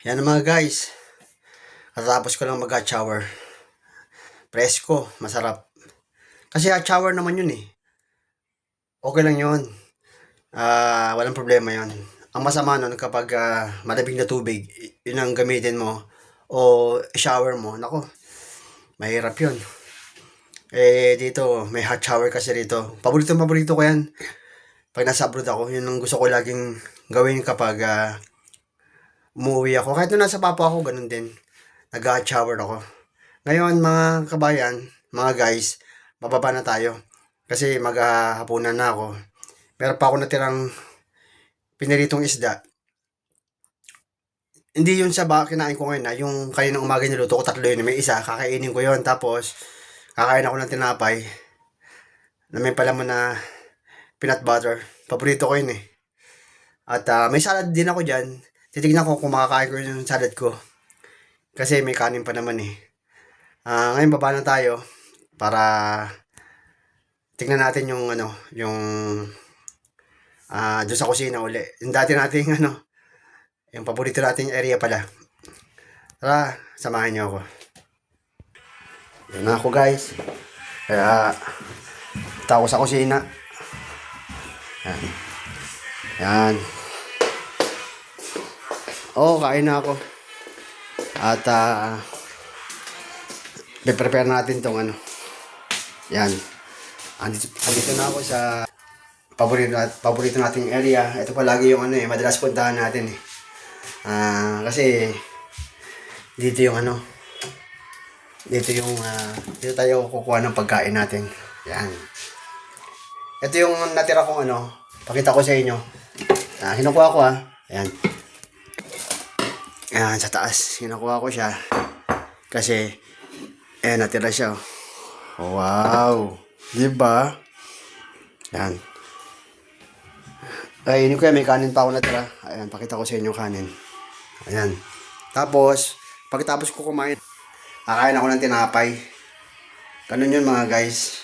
Yan na mga guys. Katapos ko lang mag-hot shower. Presko, masarap. Kasi hot shower naman yun eh. Okay lang yun. Walang problema yun. Ang masama nun kapag malamig na tubig, yun ang gamitin mo o shower mo. Nako, mahirap yun. Dito, may hot shower kasi dito. Paborito ko yan. Pag nasa abroad ako, yun ang gusto ko laging gawin kapag umuwi ako. Kahit nung nasa papa ako, ganun din. Nag-hot shower ako. Ngayon, mga kabayan, mga guys, bababa na tayo. Kasi maghahapunan na ako. Meron pa ako natirang piniritong isda. Hindi yun sa kinain ko ngayon, yung kaninang umaga niluto ko, tatlo yun. May isa, kakainin ko yun. Tapos, kakain ako ng tinapay na may palaman na peanut butter. Paborito ko yun eh. At may salad din ako dyan. Titignan ko kung makakain ko yung salad ko. Kasi may kanin pa naman eh. Ngayon baba na tayo para tingnan natin yung doon sa kusina uli. Yung dati nating yung paborito nating area pala. Tara, samahan niyo ako. Yan na ako guys. Kaya punta ako sa kusina. Yan. Yan. Kain na ako. At prepare natin tong Yan. Andito na ako sa paborito nating area. Ito palagi yung madalas puntahan natin eh. Kasi dito yung dito tayo kukuha ng pagkain natin. Yan. Ito yung natira kong pakita ko sa inyo. Kinukuha ko Ayan. Ayan, sa taas. Kinukuha ko siya. Kasi, natira siya. Wow! Diba? Ayan. Ayun ko may kanin pa ako natira. Ayan, pakita ko sa inyo kanin. Ayan. Tapos, pagkatapos ko kumain, kakain ako ng tinapay. Ganun yun mga guys.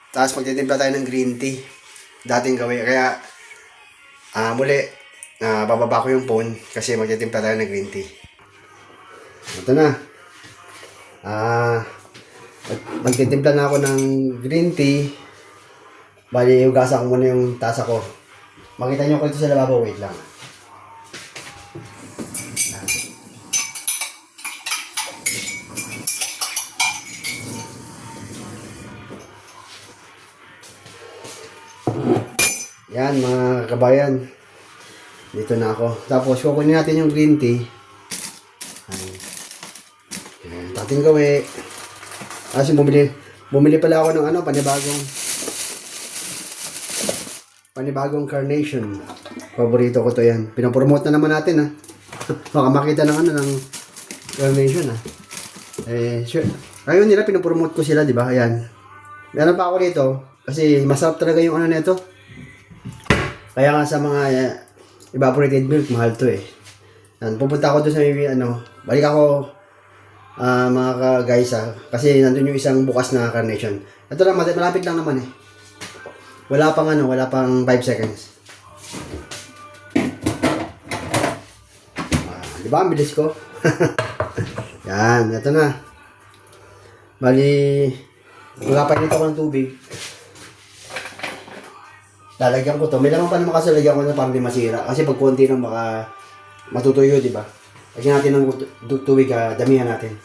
Tapos magtitimpla tayo ng green tea. Dating gawin. Kaya, muli, bababa ko yung phone kasi magtitimpla tayo ng green tea. Ito na. Magtitimpla na ako ng green tea. Bali, hugasan ko muna yung tasa ko. Makita nyo ko ito sa lababo. Wait lang. Yan mga kabayan. Dito na ako. Tapos kukunin natin yung green tea. Ayan. Ating gawin. Kasi bumili pala ako ng panibagong carnation. Paborito ko to yan. Pinapromote na naman natin Baka makita ng ng carnation Sure. Ayun nila pinapromote ko sila, di ba? Ayan. Meron pa ako dito kasi masarap talaga yung nito. Kaya nga sa mga evaporated milk, mahal to eh. Yan, pupunta ako doon sa balik ako mga guys kasi nandun yung isang bukas na carnation. Ito lang, malapit lang naman eh. Wala pang 5 seconds. Diba, ang bilis ko? Yan, ito na. Bali, magpapainit ako ng tubig. Lalagyan ko to. May laman pa naman kasi lagyan ko na para di masira. Kasi pag konti na matutuyo, di ba? Lagyan natin ng tubig, damihan natin.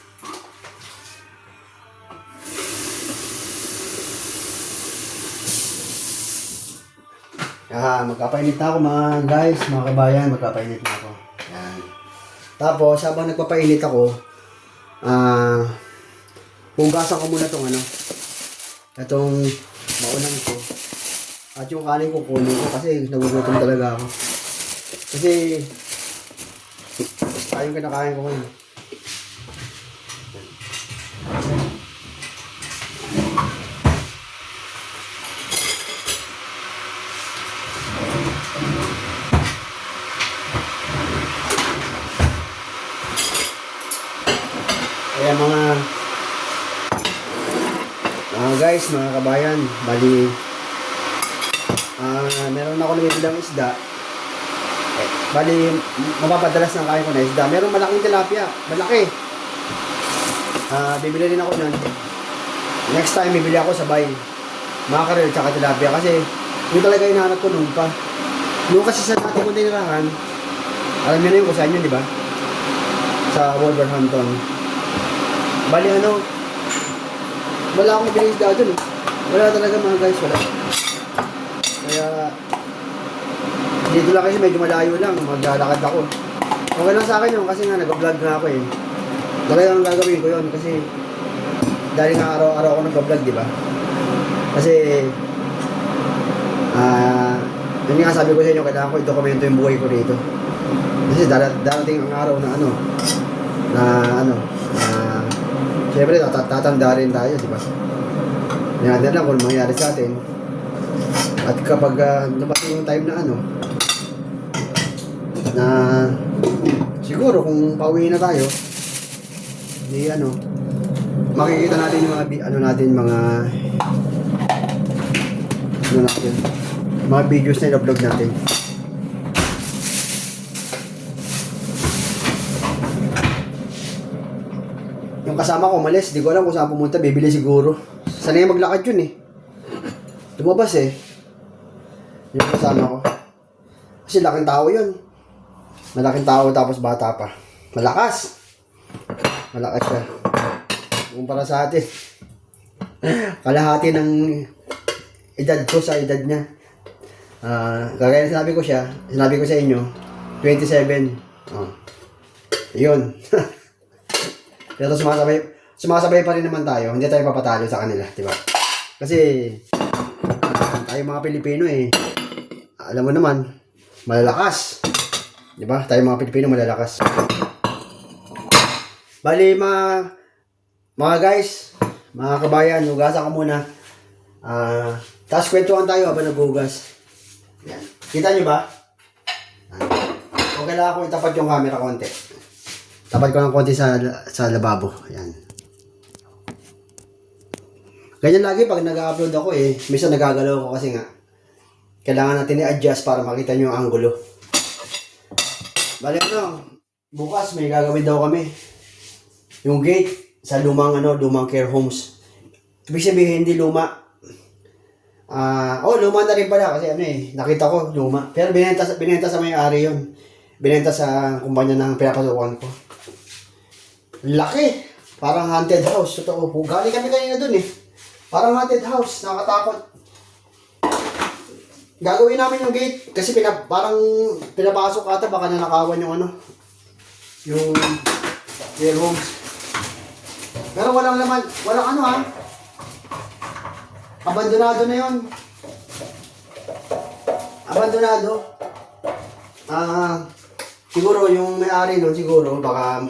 Magpapainit na ako mga guys, mga kabayan, magpapainit na ako. Yan. Tapos, habang nagpapainit ako, hugasan ko muna itong maunan ko. At yung kanin ko kunin ko kasi nagugutom talaga ako. Kasi yung kinakain ko ngayon. Kaya mga guys, mga kabayan, bali meron ako nabibilang isda. Bali, mapapadalas ng kain ko na isda. Merong malaking tilapia. Malaki. Bibili rin ako nun. Next time, bibili ako sabay. Mackerel tsaka tilapia. Kasi, yun talaga hinahanap ko noon pa. Noon kasi sa dati kong tinirahan, alam niyo na yung kung saan yun, di ba? Sa Wolverhampton. Bali, wala akong bilis isda dun. Wala talaga mga guys, wala. Kaya, dito lang kasi medyo malayo lang, maglalakad ako. Okay lang sa akin yun kasi nga nag-vlog nga ako eh. Talagang gagawin ko yun kasi dahil nga araw-araw ako nag-vlog, di ba? Kasi yun nga sabi ko sa inyo, kailangan ko i-dokumento yung buhay ko dito. Kasi darating ang araw na siyempre tatanda rin tayo, di ba? Hindi lang kung mangyari sa atin. At kapag dumating yung time na siguro kung pauwi na tayo, di makikita natin yung mga videos na i-upload natin. Yung kasama ko umalis, di ko alam kung saan pumunta, bibili siguro. Sanay maglakad yun eh. Lumabas eh. Yung kasama ko. Kasi laking tao yun. Malaking tao tapos bata pa. Malakas. Malakas siya. Kumpara sa atin. Kalahati ng edad ko sa edad niya. Kagaya sinabi ko sa inyo, 27. Yun. Pero sumasabay pa rin naman tayo. Hindi tayo papatalo sa kanila, di ba? Kasi tayo mga Pilipino alam mo naman, malalakas. Di ba? Tayo mga Pilipino malalakas. Bali, mga guys, mga kabayan, hugasan ko muna. Tapos kwentuhan tayo habang naghugas. Yan. Kita nyo ba? Okay lang ako itapat yung camera konti. Tapat ko ng konti sa lababo. Yan. Ganyan lagi pag nag-upload ako minsan nagagalaw ako kasi nga kailangan natin i-adjust para makita nyo ang angulo. Bali bukas may gagawin daw kami. Yung gate sa lumang care homes. Ibig sabihin hindi luma. Luma na rin pala kasi nakita ko luma. Pero binenta sa may-ari yun. Binenta sa kumpanya ng pinapasukan ko. Laki. Parang haunted house. Totoo po. Galing kami kanina dun Parang haunted house. Nakakatakot. Gagawin namin yung gate. Kasi parang pinapasok ata. Baka nanakawan yung yung care homes. Pero walang laman. Walang abandonado na yun. Abandonado. Siguro yung may-ari nun, siguro baka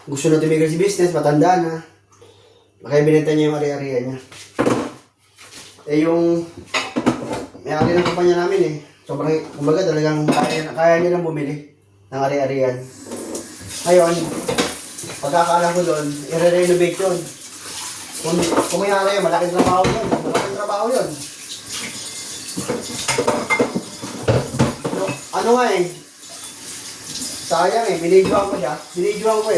gusto na tumigil si business, matanda na. Baka binenta niya yung ari-arian niya. Yung may-ari ng kumpanya namin sobrang, kumbaga talagang kaya niya lang bumili ng ari-arian. Ngayon, pagkakaalam ko doon, i-renovate yun. Kung may-ari yun, malaking trabaho yun. Malaking trabaho yun. Sayang binidyohan ko siya. Binidyohan ko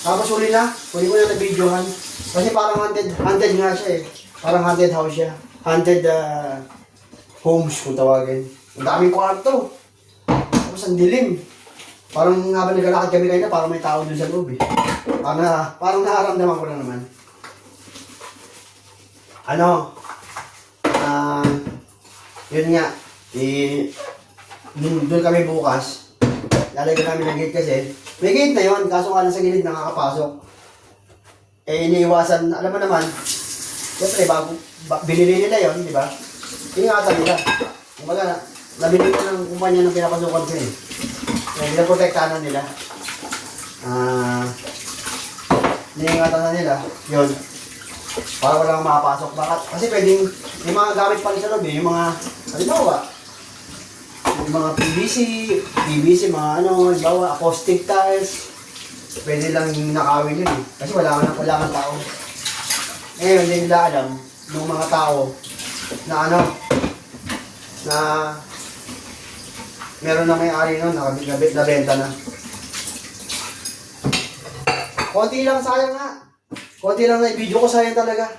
Tapos huli ko na nabidyohan. Kasi parang haunted nga siya Parang haunted house siya. Haunted homes kung tawagin. Ang daming kwarto. Tapos ang dilim. Parang habang naglalakad kami kanina, parang may tao dun sa loob Parang nakaramdaman ko na naman. Yun nga. Doon kami bukas. Lalagyan namin ng gate kasi. May gate na yun, kaso nga sa gilid nakakapasok. Iniiwasan, alam mo naman, siyempre bago, binili nila yun, di ba? Ingatan nila. Kumbaga, nabili ko ng kumpanya ng pinapasukan ko Pinaprotektahan nila. Iniingatan na nila, yun. Para walang makapasok. Bakit? Kasi pwedeng, may mga gamit pa rin sa loob yung mga, halimbawa, yung mga PVC, mga halimbawa, acoustic tiles, pwede lang nakawin yun Kasi wala kang tao. Ngayon, hindi nila alam, yung mga tao, na meron na may-ari nun, nabenta na. Konti lang, sayang nga. Konti lang na video ko, sayang talaga.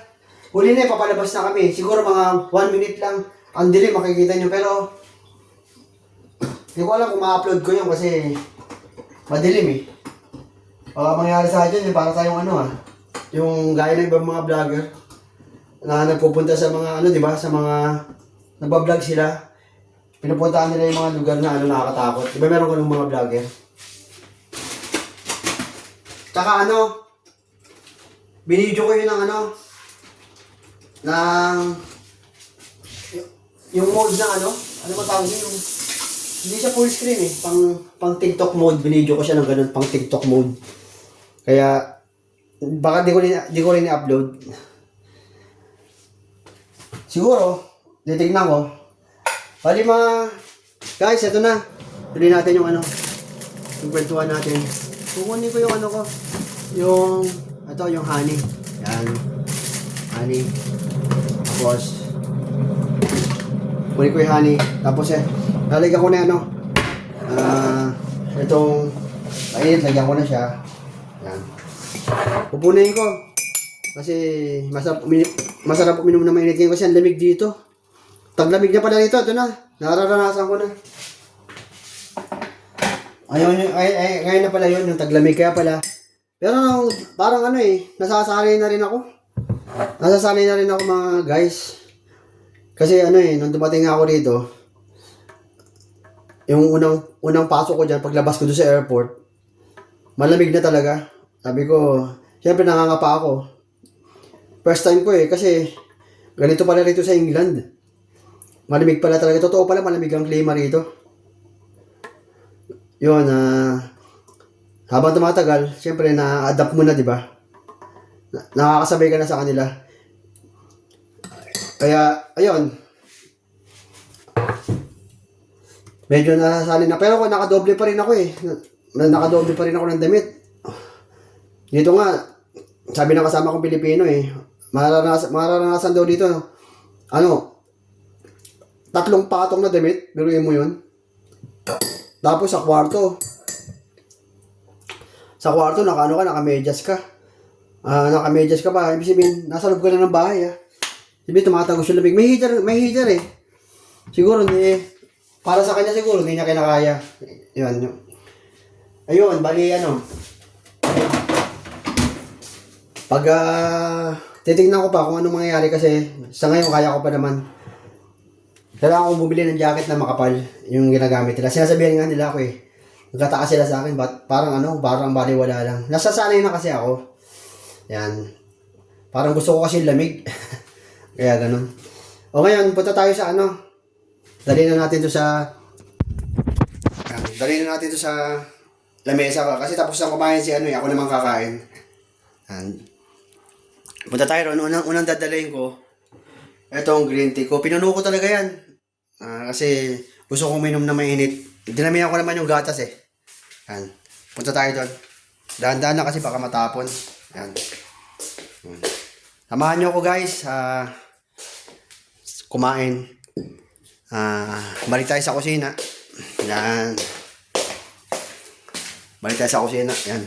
Huli na, papalabas na kami. Siguro mga 1 minute lang. Ang dilim, makikita nyo. Pero, hindi ko alam kung ma-upload ko yun kasi madilim eh. Mangyari sa atin, para tayong yung gaya ng ibang mga vlogger na nagpupunta sa mga di ba, sa mga nagbablog sila. Pinupuntahan nila yung mga lugar na nakakatakot. Di ba meron ka ng mga vlogger? Tsaka binidyo ko yun ng yung mode na ano ba tawag yun? Hindi siya full screen eh. Pang TikTok mode. Binidyo ko siya ng ganun, pang TikTok mode. Kaya, baka di ko rin i-upload. Siguro, titignan ko. Bali guys, ito na. Tuloy natin yung yung kwentuhan natin. Kukunin ko yung yung honey. Yan. Honey. Tapos, kunin ko yung honey. Tapos lalagyan ko na itong mainit, lagyan ko na siya. Yan. Pupunin ko. Kasi masarap uminom na mainit ngayon kasi ang lamig dito. Taglamig na pala dito. Ito na. Nararanasan ko na. Ngayon na pala yun, yung taglamig. Kaya pala. Pero parang nasasanay na rin ako. Nasasanay na rin ako mga guys. Kasi nung dumating ako dito, yung unang pasok ko dyan, paglabas ko doon sa airport, malamig na talaga. Sabi ko, siyempre nangangapa ako. First time ko kasi ganito pala rito sa England. Malamig pala talaga. Totoo pala, malamig ang klima rito. Yun, habang tumatagal, siyempre na-adapt mo na, di ba? Nakakasabay ka na sa kanila. Kaya, ayun. Medyo nasasanay na. Pero nakadoble pa rin ako eh. Nakadoble pa rin ako ng damit. Dito nga, sabi ng kasama kong Pilipino mararanasan daw dito. 3 patong na damit. Biruin mo yun. Tapos sa kwarto. Nakamedyas ka. Nakamedyas ka pa. Ibig sabihin, nasa loob ka na ng bahay Ibig tumatagos yung lamig. May heater eh. Siguro para sa kanya siguro, hindi niya kinakaya. Yun. Ayun, bali pag titignan ko pa kung anong mangyayari kasi sa ngayon kaya ko pa naman. Kailangan kong bumili ng jacket na makapal yung ginagamit nila. Sinasabihan nga nila ako nagkataas sila sa akin, parang baliwala lang. Nasasanay na kasi ako. Yan. Parang gusto ko kasi lamig. Kaya ganun. O ngayon, punta tayo sa Dali na natin to sa lamesa kasi tapos na kumain si ako naman kakain. And, punta tayo ron. Unang dadalhin ko itong green tea ko. Pinuno ko talaga yan. Kasi gusto kong minom na mainit. Dinamihan ko naman yung gatas Yan. Punta tayo doon. Dahan-dahan na kasi baka matapon. Yan. Samahan nyo ako guys. Kumain. Balik tayo sa kusina. Yan. Balik tayo sa kusina. Yan.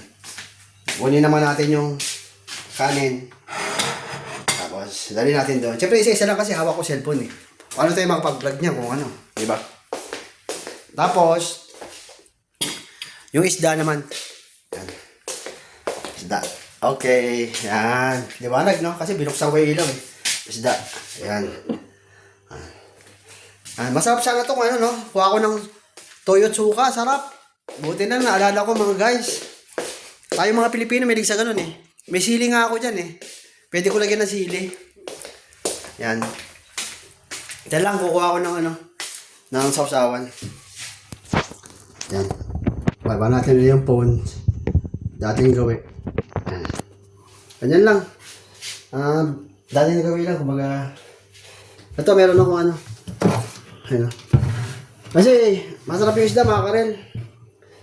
Kunin naman natin yung kanin. Tapos, dali natin doon. Siyempre, isa-isa lang kasi hawak ko cellphone Paano tayo makapag-vlog niya kung diba? Tapos, yung isda naman. Yan. Isda. Okay. Yan. Liwanag, no? Kasi binuksan ko yung ilaw Isda. Yan. Masarap sana itong Kuha ko ng toyo tsuka. Sarap. Buti na naalala ko mga guys. Tayo mga Pilipino may sa ganun May sili nga ako dyan Pwede ko lagyan ng sili. Yan. Ito lang, kukuha ko ng sausawan. Yan. Baba natin yung phone. Dating gawin. Yan. Ganyan lang. Dating gawin lang. Kumbaga, ito meron ako Ayun. Kasi, masarap yung isda mga karel.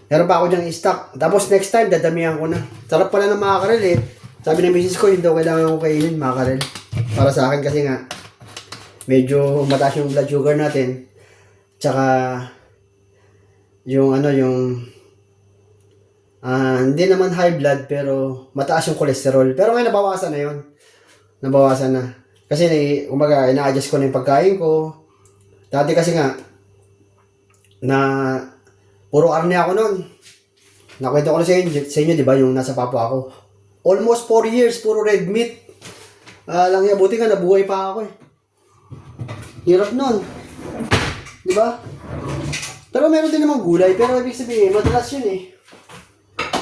Meron pa ako dyang stock. Tapos next time, dadamihan ko na. Sarap pala ng mga karel Sabi ng misis ko, hindi daw kailangan ko kainin mga karel. Para sa akin kasi nga, medyo mataas yung blood sugar natin. Tsaka, yung ano, yung hindi naman high blood pero mataas yung cholesterol. Pero ngayon nabawasan na yun. Nabawasan na. Kasi umaga, ina-adjust ko na yung pagkain ko. Dati kasi nga, na puro karne ako noon. Nakwento ko na sa inyo, di ba, yung nasa Papua ako. Almost 4 years, puro red meat. Lang niya, buti nga, nabuhay pa ako eh. Hirap nun. Di ba? Pero meron din namang gulay, pero ibig sabihin, madalas yun eh.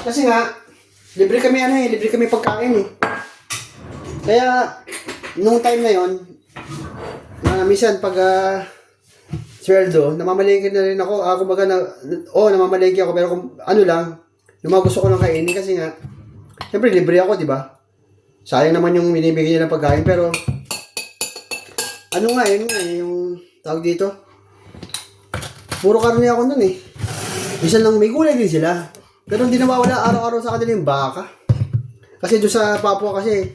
Kasi nga, libre kami pagkain eh. Kaya, nung time na yun, minsan pag sweldo, namamalengke na rin ako. Namamalengke ako, pero kung ano lang, yung mga gusto ko lang kainin kasi nga, siyempre libre ako, di ba? Sayang naman yung binibigay niya ng pagkain, pero yung tawag dito, puro karne ako nun eh. Minsan lang may gulay din sila. Pero hindi nawawala araw-araw sa kanila yung baka. Kasi doon sa Papua kasi,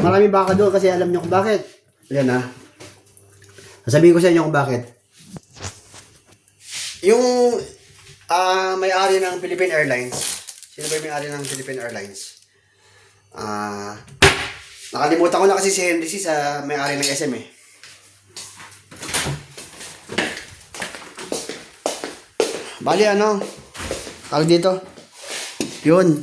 maraming baka doon kasi alam niyo kung bakit. Yan ah. Sasabihin ko sa inyo kung bakit. Yung may-ari ng Philippine Airlines. Sino ba yung may-ari ng Philippine Airlines? Nakalimutan ko na kasi si Henry C. sa may-ari ng SM eh. Bali tawag dito. Yun.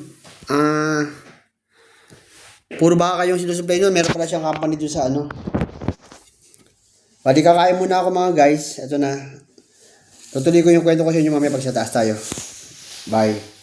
Puro baka yung sinusupply nun. Meron pala siyang company doon sa Bali kakain muna ako mga guys. Ito na. Tutuloy ko yung kwento ko sa inyo mamaya pag sa taas tayo. Bye.